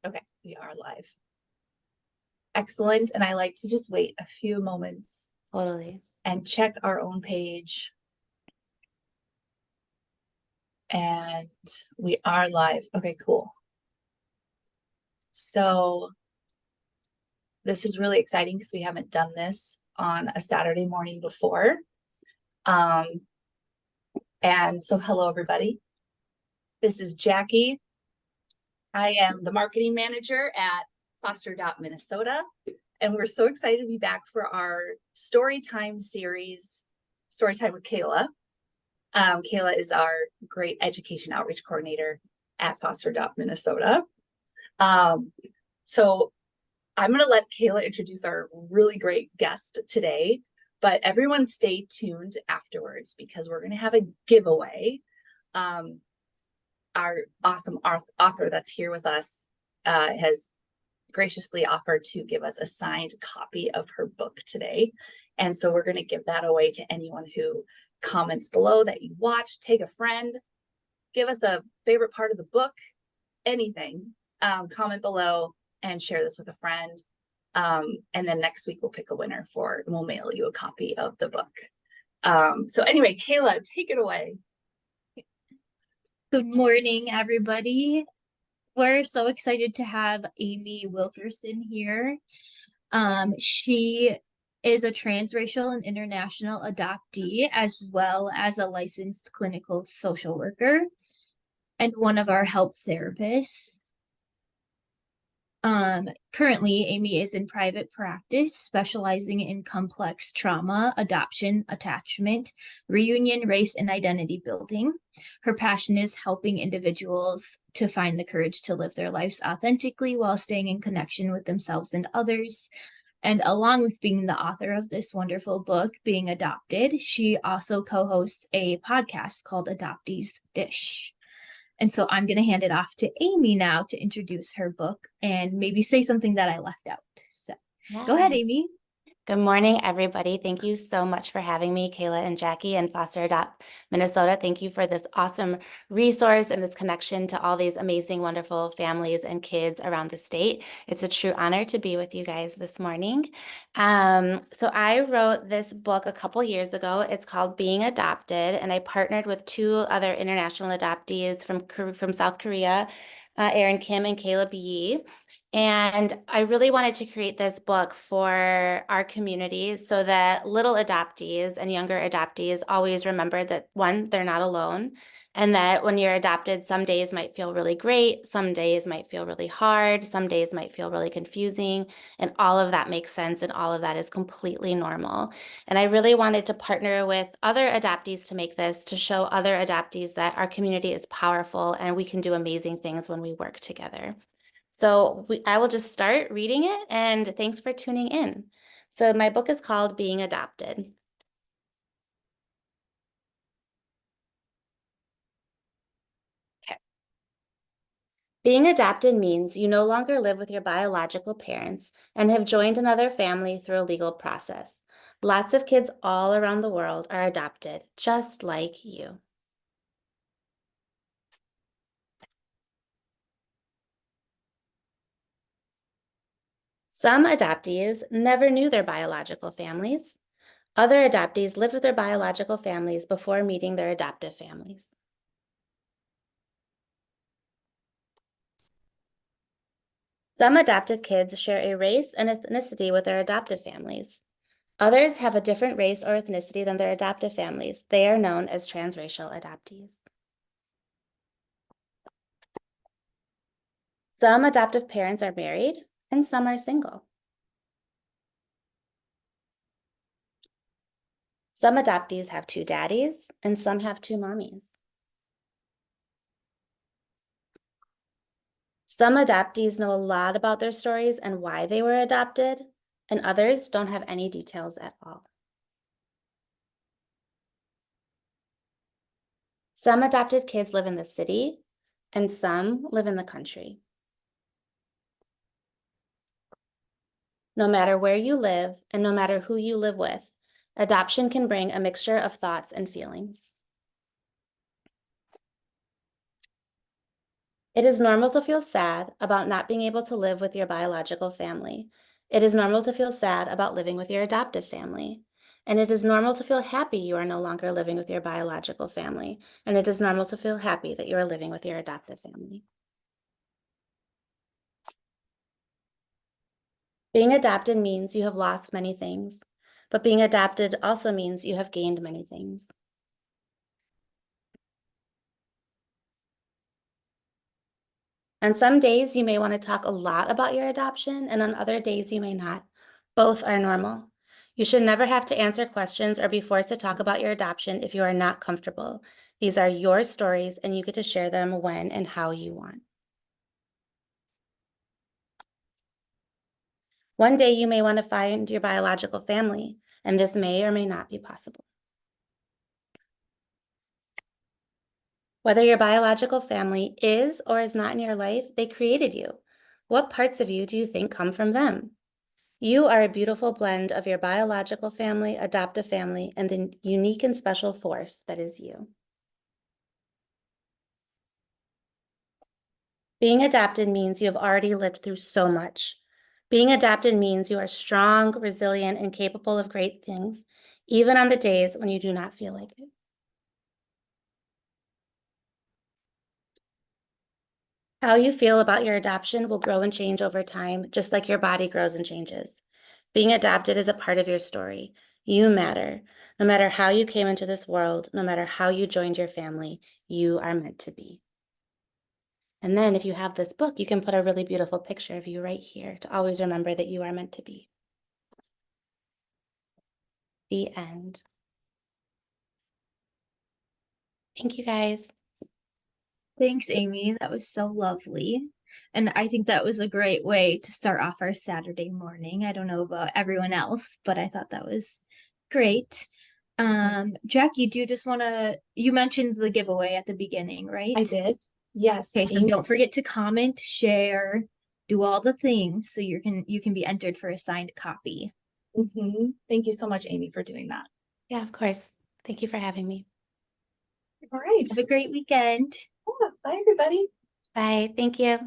Okay, we are live. Excellent. And I like to just wait a few moments Totally. and check our own page. And we are live. Okay, cool. So this is really exciting because we haven't done this on a Saturday morning before. And so hello, everybody. This is Jackie. I am the marketing manager at Foster.Minnesota. And we're so excited to be back for our Storytime series, Storytime with Kayla. Kayla is our great education outreach coordinator at Foster.Minnesota. So I'm going to let Kayla introduce our really great guest today, but everyone stay tuned afterwards because we're going to have a giveaway. Our awesome author that's here with us has graciously offered to give us a signed copy of her book today. And so we're going to give that away to anyone who comments below that you watched. Take a friend, give us a favorite part of the book, anything. Comment below and share this with a friend. And then next week we'll pick a winner and we'll mail you a copy of the book. So anyway, Kayla, take it away. Good morning, everybody. We're so excited to have Amy Wilkerson here. She is a transracial and international adoptee, as well as a licensed clinical social worker and one of our help therapists. Currently, Amy is in private practice, specializing in complex trauma, adoption, attachment, reunion, race, and identity building. Her passion is helping individuals to find the courage to live their lives authentically while staying in connection with themselves and others. And along with being the author of this wonderful book, Being Adopted, she also co-hosts a podcast called Adoptee's Dish. And so I'm going to hand it off to Amy now to introduce her book and maybe say something that I left out. So Go ahead, Amy. Good morning, everybody. Thank you so much for having me, Kayla and Jackie and Foster.Minnesota. Thank you for this awesome resource and this connection to all these amazing, wonderful families and kids around the state. It's a true honor to be with you guys this morning. So I wrote this book a couple years ago. It's called Being Adopted, and I partnered with two other international adoptees from South Korea, Erin Kim and Kayla B. And I really wanted to create this book for our community so that little adoptees and younger adoptees always remember that, one, they're not alone, and that when you're adopted, some days might feel really great, some days might feel really hard, some days might feel really confusing, and all of that makes sense, and all of that is completely normal. And I really wanted to partner with other adoptees to make this, to show other adoptees that our community is powerful and we can do amazing things when we work together. So I will just start reading it, and thanks for tuning in. So my book is called Being Adopted. Okay. Being adopted means you no longer live with your biological parents and have joined another family through a legal process. Lots of kids all around the world are adopted, just like you. Some adoptees never knew their biological families. Other adoptees lived with their biological families before meeting their adoptive families. Some adopted kids share a race and ethnicity with their adoptive families. Others have a different race or ethnicity than their adoptive families. They are known as transracial adoptees. Some adoptive parents are married and some are single. Some adoptees have two daddies and some have two mommies. Some adoptees know a lot about their stories and why they were adopted, and others don't have any details at all. Some adopted kids live in the city and some live in the country. No matter where you live and no matter who you live with, adoption can bring a mixture of thoughts and feelings. It is normal to feel sad about not being able to live with your biological family. It is normal to feel sad about living with your adoptive family. And it is normal to feel happy you are no longer living with your biological family. And it is normal to feel happy that you are living with your adoptive family. Being adopted means you have lost many things, but being adopted also means you have gained many things. On some days, you may want to talk a lot about your adoption, and on other days, you may not. Both are normal. You should never have to answer questions or be forced to talk about your adoption if you are not comfortable. These are your stories, and you get to share them when and how you want. One day, you may want to find your biological family, and this may or may not be possible. Whether your biological family is or is not in your life, they created you. What parts of you do you think come from them? You are a beautiful blend of your biological family, adoptive family, and the unique and special force that is you. Being adopted means you have already lived through so much. Being adopted means you are strong, resilient, and capable of great things, even on the days when you do not feel like it. How you feel about your adoption will grow and change over time, just like your body grows and changes. Being adopted is a part of your story. You matter. No matter how you came into this world, no matter how you joined your family, you are meant to be. And then if you have this book, you can put a really beautiful picture of you right here to always remember that you are meant to be. The end. Thank you, guys. Thanks, Amy. That was so lovely. And I think that was a great way to start off our Saturday morning. I don't know about everyone else, but I thought that was great. Jackie, do you just want to, you mentioned the giveaway at the beginning, right? I did. Yes. Okay, so don't forget to comment, share, do all the things so you can be entered for a signed copy. Thank you so much, Amy, for doing that. Yeah, of course. Thank you for having me. All right. Have a great weekend. Yeah, bye, everybody. Bye. Thank you.